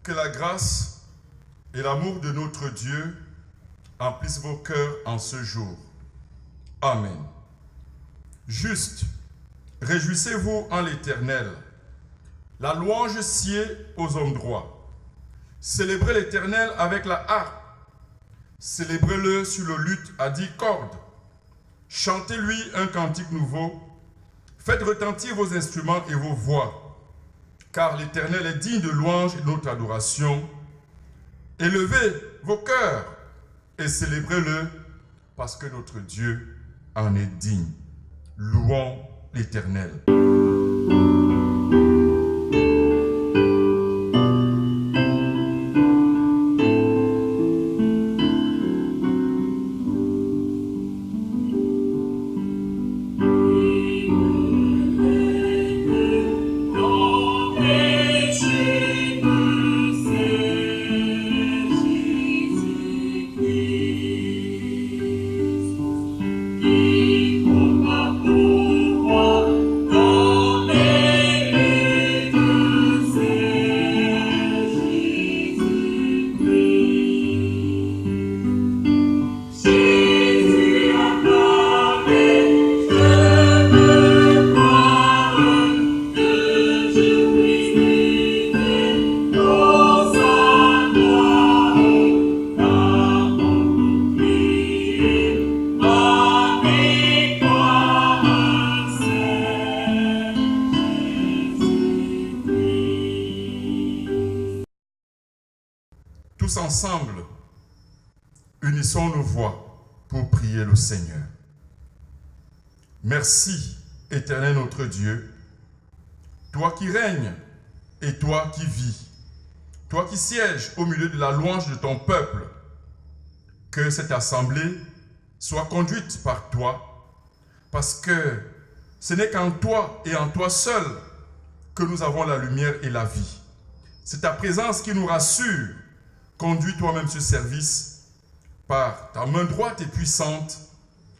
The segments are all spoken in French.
Que la grâce et l'amour de notre Dieu emplissent vos cœurs en ce jour. Amen. Juste, réjouissez-vous en l'Éternel. La louange sied aux hommes droits. Célébrez l'Éternel avec la harpe. Célébrez-le sur le luth à 10 cordes. Chantez-lui un cantique nouveau. Faites retentir vos instruments et vos voix. Car l'Éternel est digne de louange et de notre adoration. Élevez vos cœurs et célébrez-le parce que notre Dieu en est digne. Louons l'Éternel. Tous ensemble, unissons nos voix pour prier le Seigneur. Merci, Éternel notre Dieu, toi qui règnes et toi qui vis, toi qui sièges au milieu de la louange de ton peuple, que cette assemblée soit conduite par toi, parce que ce n'est qu'en toi et en toi seul que nous avons la lumière et la vie. C'est ta présence qui nous rassure. Conduis toi-même ce service par ta main droite et puissante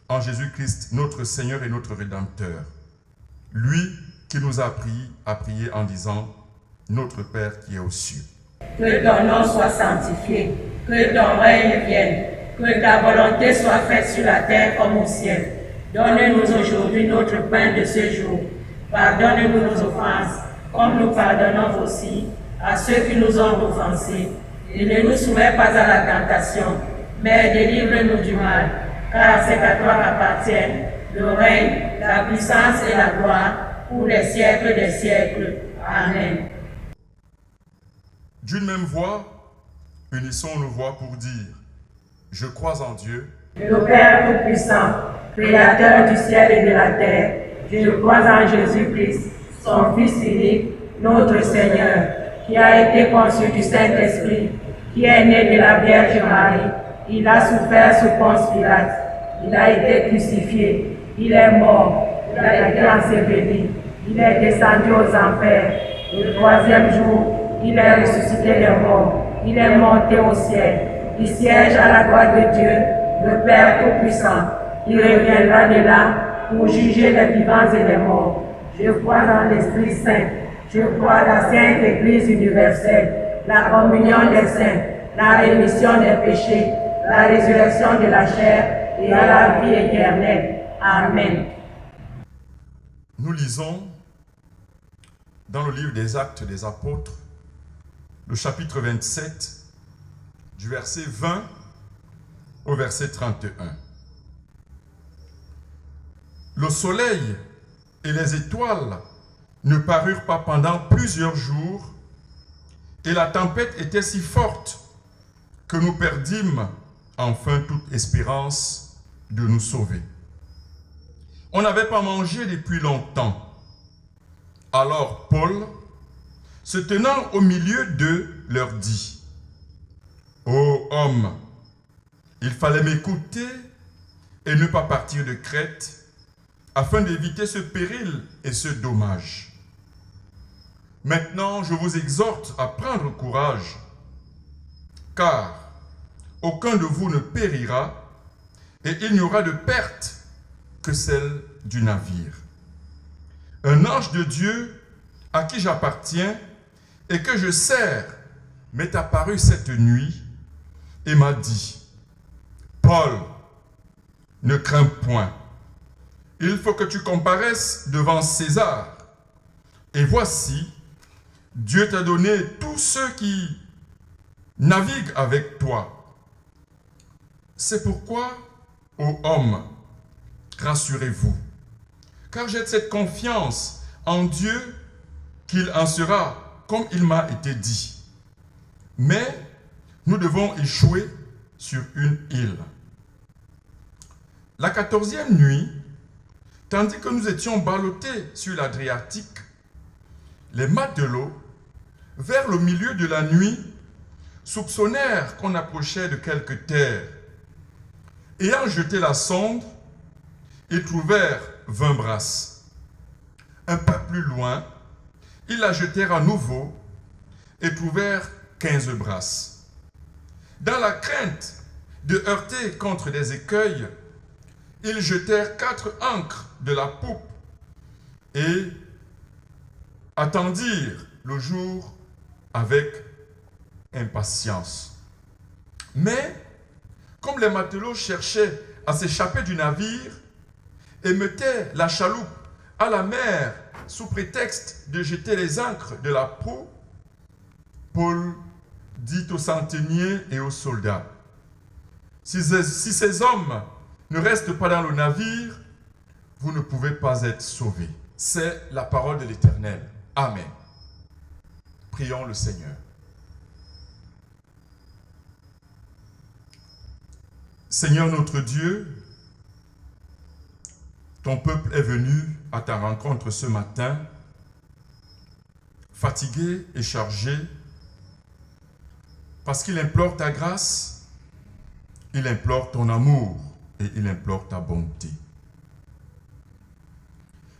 en Jésus-Christ, notre Seigneur et notre Rédempteur. Lui qui nous a appris à prier en disant « Notre Père qui est aux cieux ». Que ton nom soit sanctifié, que ton règne vienne, que ta volonté soit faite sur la terre comme au ciel. Donne-nous aujourd'hui notre pain de ce jour. Pardonne-nous nos offenses, comme nous pardonnons aussi à ceux qui nous ont offensés. Et ne nous soumets pas à la tentation, mais délivre-nous du mal, car c'est à toi qu'appartiennent le règne, la puissance et la gloire pour les siècles des siècles. Amen. D'une même voix, unissons nos voix pour dire « Je crois en Dieu, le Père Tout-Puissant, Créateur du ciel et de la terre. Je crois en Jésus-Christ, son Fils unique, notre Seigneur, qui a été conçu du Saint-Esprit, qui est né de la Vierge Marie. Il a souffert sous Ponce Pilate. Il a été crucifié. Il est mort. Il a été enseveli. Il est descendu aux enfers. Le troisième jour, il est ressuscité des morts. Il est monté au ciel. Il siège à la droite de Dieu, le Père Tout-Puissant. Il reviendra de là pour juger les vivants et les morts. Je crois en l'Esprit Saint. Je crois à la Sainte Église universelle, la communion des saints, la rémission des péchés, la résurrection de la chair et à la vie éternelle. Amen. Nous lisons dans le livre des Actes des Apôtres, le chapitre 27, du verset 20 au verset 31. Le soleil et les étoiles ne parurent pas pendant plusieurs jours, et la tempête était si forte que nous perdîmes enfin toute espérance de nous sauver. On n'avait pas mangé depuis longtemps. Alors Paul, se tenant au milieu d'eux, leur dit « Ô hommes, il fallait m'écouter et ne pas partir de Crète, afin d'éviter ce péril et ce dommage. Maintenant, je vous exhorte à prendre courage, car aucun de vous ne périra, et il n'y aura de perte que celle du navire. Un ange de Dieu à qui j'appartiens et que je sers m'est apparu cette nuit et m'a dit, Paul, ne crains point. Il faut que tu comparaisses devant César. Et voici, Dieu t'a donné tous ceux qui naviguent avec toi. C'est pourquoi, ô hommes, rassurez-vous, car j'ai cette confiance en Dieu qu'il en sera comme il m'a été dit. Mais nous devons échouer sur une île. La 14e nuit, tandis que nous étions ballottés sur l'Adriatique, les matelots, vers le milieu de la nuit, soupçonnèrent qu'on approchait de quelque terre. Ayant jeté la sonde, ils trouvèrent 20 brasses. Un peu plus loin, ils la jetèrent à nouveau et trouvèrent 15 brasses. Dans la crainte de heurter contre des écueils, ils jetèrent 4 ancres de la poupe et attendirent le jour avec impatience. Mais, comme les matelots cherchaient à s'échapper du navire et mettaient la chaloupe à la mer sous prétexte de jeter les ancres de la proue, Paul dit aux centeniers et aux soldats, si ces hommes ne restent pas dans le navire, vous ne pouvez pas être sauvés. C'est la parole de l'Éternel. Amen. Prions le Seigneur. Seigneur notre Dieu, ton peuple est venu à ta rencontre ce matin, fatigué et chargé, parce qu'il implore ta grâce, il implore ton amour et il implore ta bonté.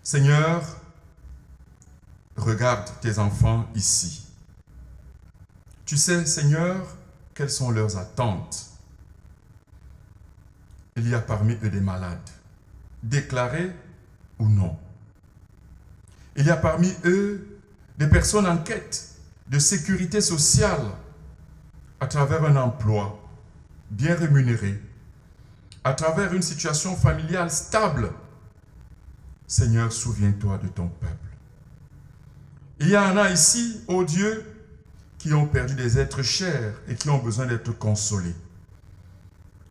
Seigneur, regarde tes enfants ici. Tu sais, Seigneur, quelles sont leurs attentes. Il y a parmi eux des malades, déclarés ou non. Il y a parmi eux des personnes en quête de sécurité sociale à travers un emploi bien rémunéré, à travers une situation familiale stable. Seigneur, souviens-toi de ton peuple. Il y en a ici, ô Dieu, qui ont perdu des êtres chers et qui ont besoin d'être consolés.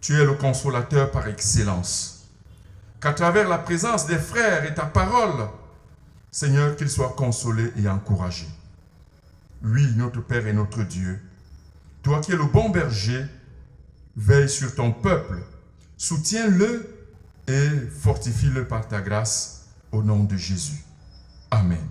Tu es le consolateur par excellence. Qu'à travers la présence des frères et ta parole, Seigneur, qu'ils soient consolés et encouragés. Oui, notre Père et notre Dieu, toi qui es le bon berger, veille sur ton peuple, soutiens-le et fortifie-le par ta grâce, au nom de Jésus. Amen.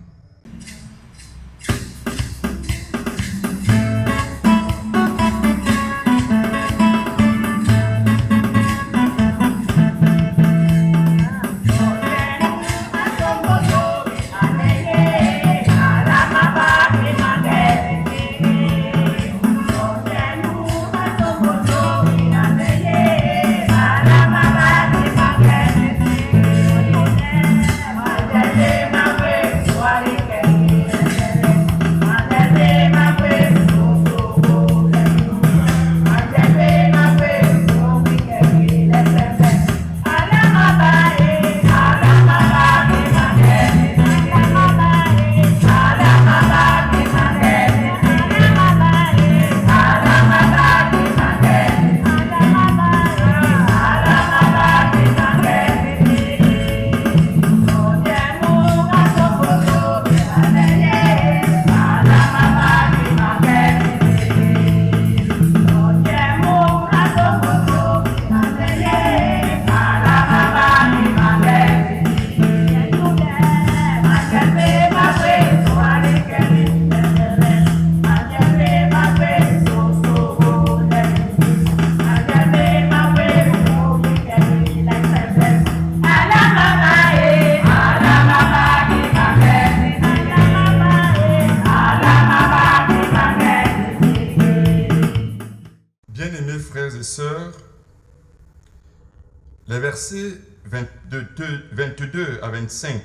Les versets 22 à 25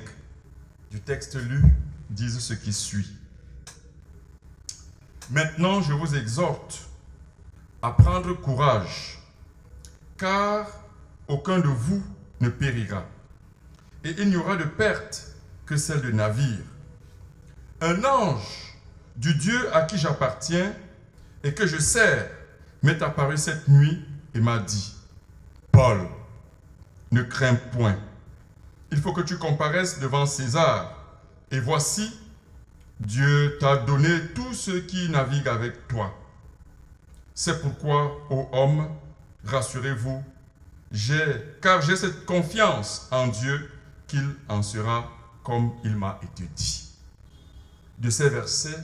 du texte lu disent ce qui suit. Maintenant, je vous exhorte à prendre courage, car aucun de vous ne périra, et il n'y aura de perte que celle de navire. Un ange du Dieu à qui j'appartiens et que je sers m'est apparu cette nuit et m'a dit, Paul, ne crains point. Il faut que tu comparaisses devant César. Et voici, Dieu t'a donné tous ceux qui naviguent avec toi. C'est pourquoi, ô homme, rassurez-vous, car j'ai cette confiance en Dieu qu'il en sera comme il m'a été dit. De ces versets,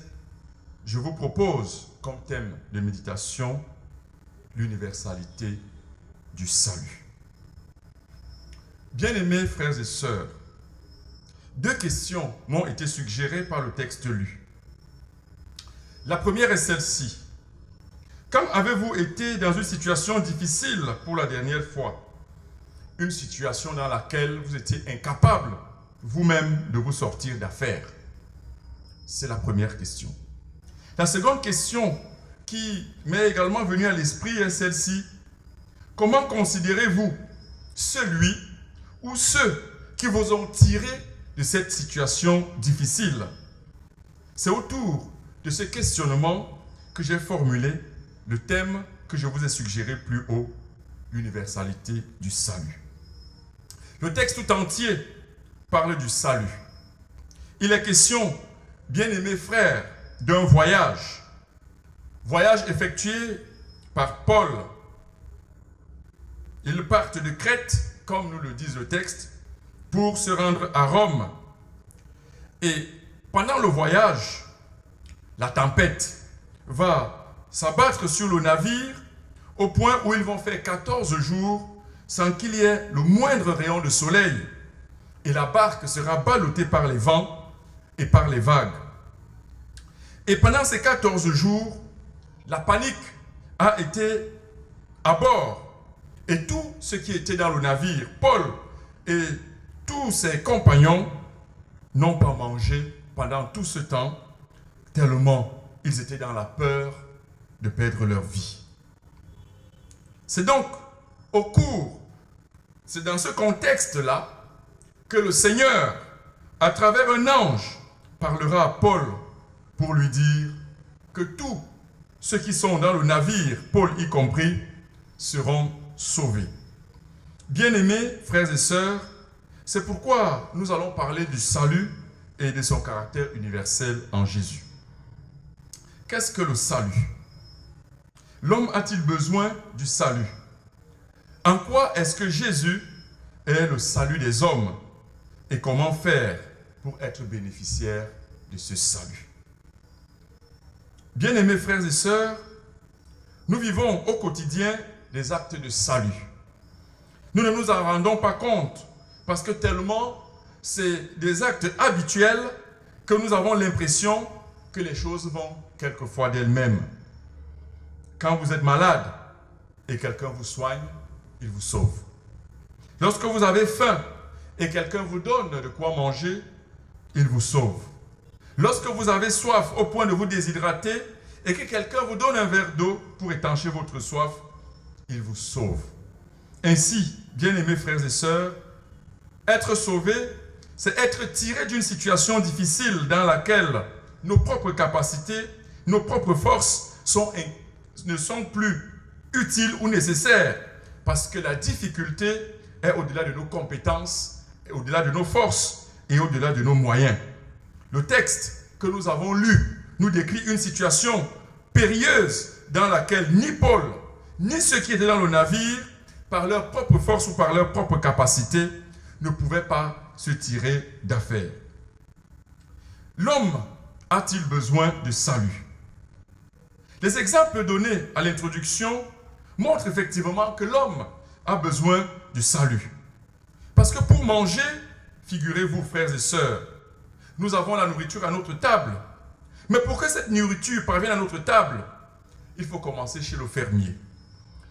je vous propose comme thème de méditation l'universalité du salut. Bien-aimés frères et sœurs, 2 questions m'ont été suggérées par le texte lu. La première est celle-ci. Quand avez-vous été dans une situation difficile pour la dernière fois? Une situation dans laquelle vous étiez incapable vous-même de vous sortir d'affaire? C'est la première question. La seconde question qui m'est également venue à l'esprit est celle-ci. Comment considérez-vous celui ou ceux qui vous ont tiré de cette situation difficile? C'est autour de ce questionnement que j'ai formulé le thème que je vous ai suggéré plus haut, l'universalité du salut. Le texte tout entier parle du salut. Il est question, bien-aimés frères, d'un voyage effectué par Paul. Ils partent de Crète, comme nous le dit le texte, pour se rendre à Rome. Et pendant le voyage, la tempête va s'abattre sur le navire au point où ils vont faire 14 jours sans qu'il y ait le moindre rayon de soleil. Et la barque sera ballottée par les vents et par les vagues. Et pendant ces 14 jours, la panique a été à bord. Et tout ce qui était dans le navire, Paul et tous ses compagnons, n'ont pas mangé pendant tout ce temps, tellement ils étaient dans la peur de perdre leur vie. C'est donc c'est dans ce contexte-là que le Seigneur, à travers un ange, parlera à Paul pour lui dire que tous ceux qui sont dans le navire, Paul y compris, seront sauvés. Bien-aimés frères et sœurs, c'est pourquoi nous allons parler du salut et de son caractère universel en Jésus. Qu'est-ce que le salut? L'homme a-t-il besoin du salut? En quoi est-ce que Jésus est le salut des hommes? Et comment faire pour être bénéficiaire de ce salut? Bien-aimés frères et sœurs, nous vivons au quotidien des actes de salut. Nous ne nous en rendons pas compte parce que tellement c'est des actes habituels que nous avons l'impression que les choses vont quelquefois d'elles-mêmes. Quand vous êtes malade et quelqu'un vous soigne, il vous sauve. Lorsque vous avez faim et quelqu'un vous donne de quoi manger, il vous sauve. Lorsque vous avez soif au point de vous déshydrater et que quelqu'un vous donne un verre d'eau pour étancher votre soif, il vous sauve. Ainsi, bien-aimés frères et sœurs, être sauvé, c'est être tiré d'une situation difficile dans laquelle nos propres capacités, nos propres forces ne sont plus utiles ou nécessaires parce que la difficulté est au-delà de nos compétences, au-delà de nos forces et au-delà de nos moyens. Le texte que nous avons lu nous décrit une situation périlleuse dans laquelle ni Paul, ni ceux qui étaient dans le navire, par leur propre force ou par leur propre capacité, ne pouvaient pas se tirer d'affaire. L'homme a-t-il besoin de salut? Les exemples donnés à l'introduction montrent effectivement que l'homme a besoin du salut. Parce que pour manger, figurez-vous frères et sœurs, nous avons la nourriture à notre table. Mais pour que cette nourriture parvienne à notre table, il faut commencer chez le fermier.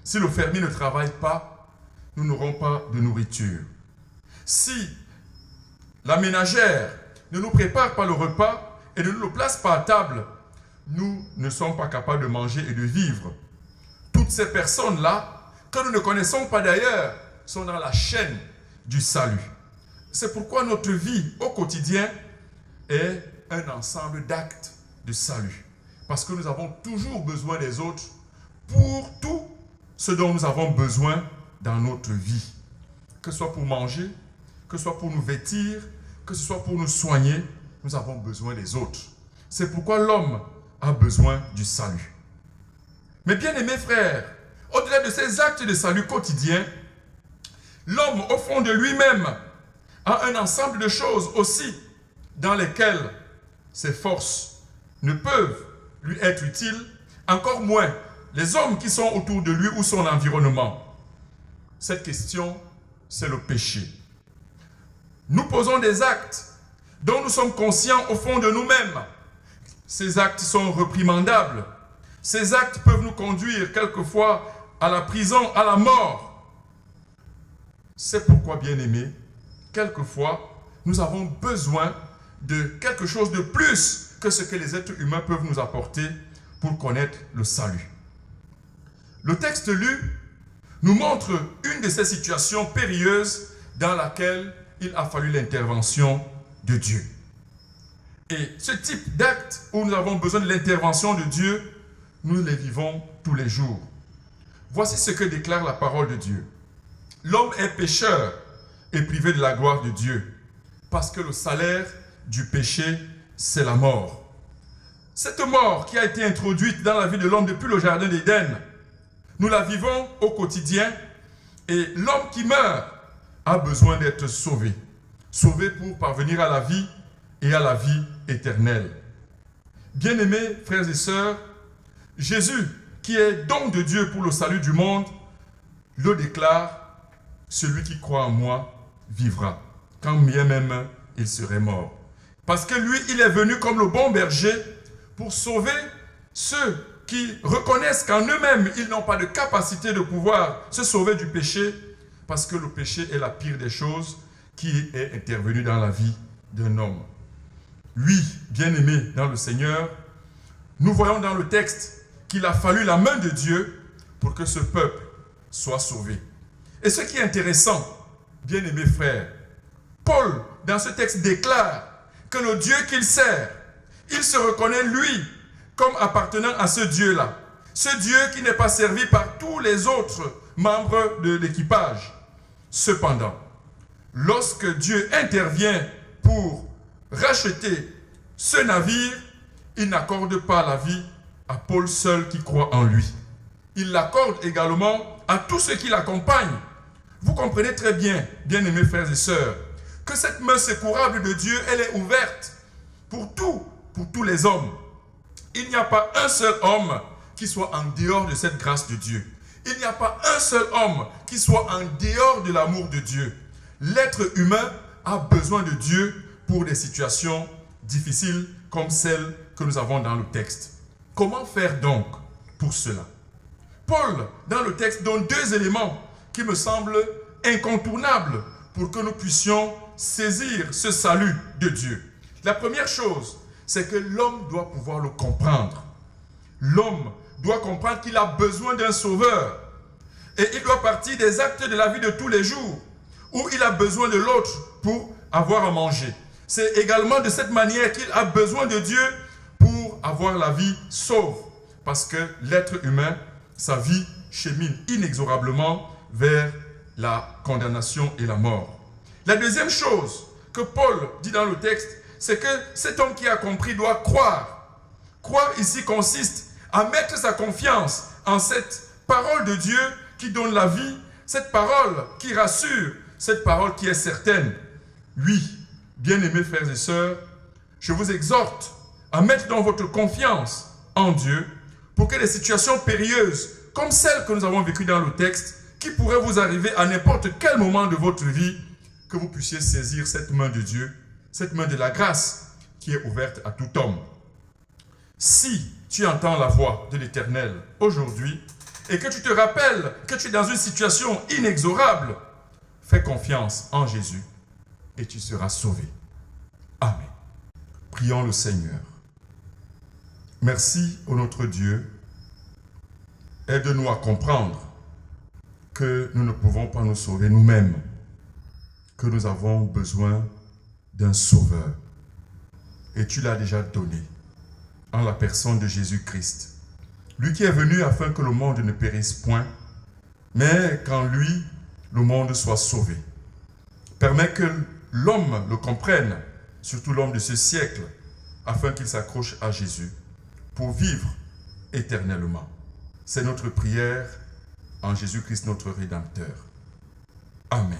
Si le fermier ne travaille pas, nous n'aurons pas de nourriture. Si la ménagère ne nous prépare pas le repas et ne nous le place pas à table, nous ne sommes pas capables de manger et de vivre. Toutes ces personnes-là, que nous ne connaissons pas d'ailleurs, sont dans la chaîne du salut. C'est pourquoi notre vie au quotidien est un ensemble d'actes de salut. Parce que nous avons toujours besoin des autres pour tout ce dont nous avons besoin dans notre vie. Que ce soit pour manger, que ce soit pour nous vêtir, que ce soit pour nous soigner, nous avons besoin des autres. C'est pourquoi l'homme a besoin du salut. Mais bien aimés frères, au-delà de ces actes de salut quotidiens, l'homme au fond de lui-même a un ensemble de choses aussi dans lesquelles ses forces ne peuvent lui être utiles, encore moins les hommes qui sont autour de lui ou son environnement. Cette question, c'est le péché. Nous posons des actes dont nous sommes conscients au fond de nous-mêmes. Ces actes sont réprimandables. Ces actes peuvent nous conduire quelquefois à la prison, à la mort. C'est pourquoi, bien-aimés, quelquefois, nous avons besoin de quelque chose de plus que ce que les êtres humains peuvent nous apporter pour connaître le salut. Le texte lu nous montre une de ces situations périlleuses dans laquelle il a fallu l'intervention de Dieu. Et ce type d'acte où nous avons besoin de l'intervention de Dieu, nous les vivons tous les jours. Voici ce que déclare la parole de Dieu. L'homme est pécheur et privé de la gloire de Dieu, parce que le salaire du péché, c'est la mort. Cette mort qui a été introduite dans la vie de l'homme depuis le jardin d'Éden, nous la vivons au quotidien et l'homme qui meurt a besoin d'être sauvé. Sauvé pour parvenir à la vie et à la vie éternelle. Bien-aimés frères et sœurs, Jésus, qui est don de Dieu pour le salut du monde, le déclare, celui qui croit en moi vivra, quand bien même il serait mort. Parce que lui, il est venu comme le bon berger pour sauver ceux qui reconnaissent qu'en eux-mêmes, ils n'ont pas de capacité de pouvoir se sauver du péché, parce que le péché est la pire des choses qui est intervenue dans la vie d'un homme. Oui, bien-aimé dans le Seigneur, nous voyons dans le texte qu'il a fallu la main de Dieu pour que ce peuple soit sauvé. Et ce qui est intéressant, bien-aimés frères, Paul, dans ce texte, déclare que le Dieu qu'il sert, il se reconnaît lui comme appartenant à ce Dieu-là. Ce Dieu qui n'est pas servi par tous les autres membres de l'équipage. Cependant, lorsque Dieu intervient pour racheter ce navire, il n'accorde pas la vie à Paul seul qui croit en lui. Il l'accorde également à tous ceux qui l'accompagnent. Vous comprenez très bien, bien-aimés frères et sœurs, que cette main secourable de Dieu, elle est ouverte pour tous les hommes. Il n'y a pas un seul homme qui soit en dehors de cette grâce de Dieu. Il n'y a pas un seul homme qui soit en dehors de l'amour de Dieu. L'être humain a besoin de Dieu pour des situations difficiles comme celles que nous avons dans le texte. Comment faire donc pour cela? Paul, dans le texte, donne deux éléments qui me semblent incontournables pour que nous puissions saisir ce salut de Dieu. La première chose, c'est que l'homme doit pouvoir le comprendre. L'homme doit comprendre qu'il a besoin d'un sauveur. Et il doit partir des actes de la vie de tous les jours, où il a besoin de l'autre pour avoir à manger. C'est également de cette manière qu'il a besoin de Dieu pour avoir la vie sauve. Parce que l'être humain, sa vie chemine inexorablement vers la condamnation et la mort. La deuxième chose que Paul dit dans le texte, c'est que cet homme qui a compris doit croire. Croire ici consiste à mettre sa confiance en cette parole de Dieu qui donne la vie, cette parole qui rassure, cette parole qui est certaine. Oui, bien-aimés frères et sœurs, je vous exhorte à mettre dans votre confiance en Dieu pour que les situations périlleuses, comme celles que nous avons vécues dans le texte, qui pourraient vous arriver à n'importe quel moment de votre vie, que vous puissiez saisir cette main de Dieu, cette main de la grâce qui est ouverte à tout homme. Si tu entends la voix de l'Éternel aujourd'hui et que tu te rappelles que tu es dans une situation inexorable, fais confiance en Jésus et tu seras sauvé. Amen. Prions le Seigneur. Merci, ô notre Dieu. Aide-nous à comprendre que nous ne pouvons pas nous sauver nous-mêmes, que nous avons besoin d'un sauveur. Et tu l'as déjà donné en la personne de Jésus-Christ. Lui qui est venu afin que le monde ne périsse point, mais qu'en lui, le monde soit sauvé. Permets que l'homme le comprenne, surtout l'homme de ce siècle, afin qu'il s'accroche à Jésus pour vivre éternellement. C'est notre prière en Jésus-Christ notre Rédempteur. Amen.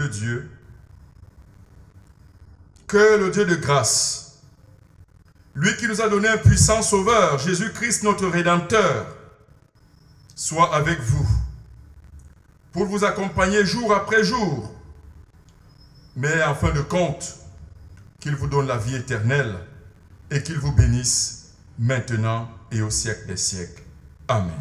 Dieu, que le Dieu de grâce, lui qui nous a donné un puissant sauveur, Jésus-Christ notre Rédempteur, soit avec vous, pour vous accompagner jour après jour, mais en fin de compte, qu'il vous donne la vie éternelle et qu'il vous bénisse maintenant et au siècle des siècles. Amen.